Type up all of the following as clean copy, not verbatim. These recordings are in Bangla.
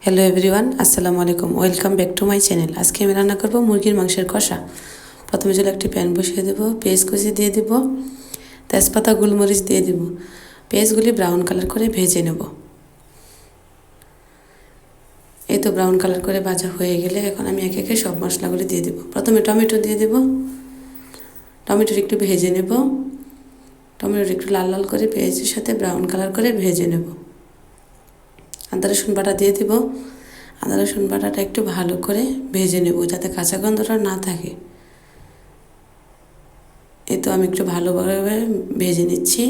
হ্যালো এভরিওয়ান, আসসালামু আলাইকুম। Welcome back to my channel. আজকে আমি রান্না করব মুরগির মাংসের কষা। প্রথমে চলে একটি প্যান বসিয়ে দেব, পেঁয়াজ কুচি দিয়ে দেব, তেজপাতা গোলমরিচ দিয়ে দেব। পেঁয়াজগুলি ব্রাউন কালার করে ভেজে নেব। এই তো ব্রাউন কালার করে ভাজা হয়ে গেলে এখন আমি একে একে সব মশলাগুলি দিয়ে দেব। প্রথমে টমেটো দিয়ে দেব, টমেটোর একটু ভেজে নেব। টমেটোর একটু লাল লাল করে পেঁয়াজের সাথে ব্রাউন কালার করে ভেজে নেব। আদা রসুন বাটা দিয়ে দেব। আদা রসুন বাটাটা একটু ভালো করে ভেজে নেব যাতে কাঁচা গন্ধটা না থাকে। এই তো আমি একটু ভালোভাবে ভেজে নিচ্ছি।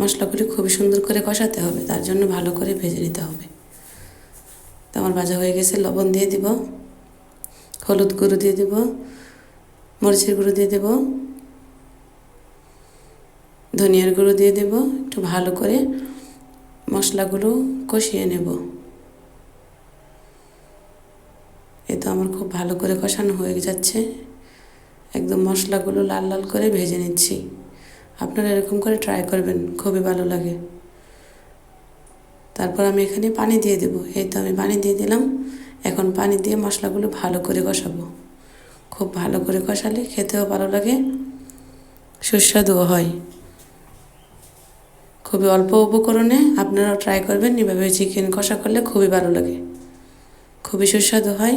মশলাগুলি খুবই সুন্দর করে কষাতে হবে, তার জন্য ভালো করে ভেজে নিতে হবে। তো আমার ভাজা হয়ে গেছে, লবণ দিয়ে দিব, হলুদ গুঁড়ো দিয়ে দেব, মরিচের গুঁড়ো দিয়ে দেব, ধনিয়ার গুঁড়ো দিয়ে দেব। একটু ভালো করে মশলাগুলো কষিয়ে নেব। এই তো আমার খুব ভালো করে কষানো হয়ে যাচ্ছে, একদম মশলাগুলো লাল লাল করে ভেজে নিচ্ছি। আপনারা এরকম করে ট্রাই করবেন, খুবই ভালো লাগে। তারপর আমি এখানে পানি দিয়ে দেব। এই তো আমি পানি দিয়ে দিলাম। এখন পানি দিয়ে মশলাগুলো ভালো করে কষাবো। খুব ভালো করে কষালে খেতেও ভালো লাগে, সুস্বাদুও হয়। খুবই অল্প উপকরণে আপনারাও ট্রাই করবেন, এভাবে চিকেন কষা করলে খুবই ভালো লাগে, খুবই সুস্বাদু হয়।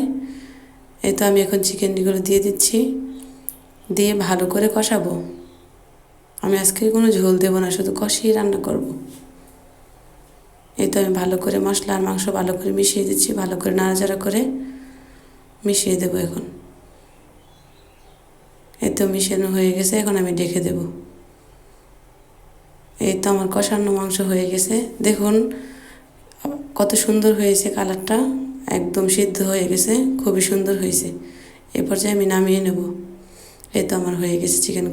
এই তো আমি এখন চিকেনগুলো দিয়ে দিচ্ছি, দিয়ে ভালো করে কষাবো। আমি আজকে কোনো ঝোল দেবো না, শুধু কষিয়ে রান্না করব। এই তো আমি ভালো করে মশলা আর মাংস ভালো করে মিশিয়ে দিচ্ছি, ভালো করে নাড়াচাড়া করে মিশিয়ে দেবো এখন। এই তো মিশানো হয়ে গেছে, এখন আমি ঢেকে দেব। এই তো আমার কষানো মাংস হয়ে গেছে, দেখুন কত সুন্দর হয়েছে কালারটা, একদম সিদ্ধ হয়ে গেছে, খুবই সুন্দর হয়েছে। এই পর্যায়ে আমি নামিয়ে নেব। এই তো আমার হয়ে গেছে চিকেন।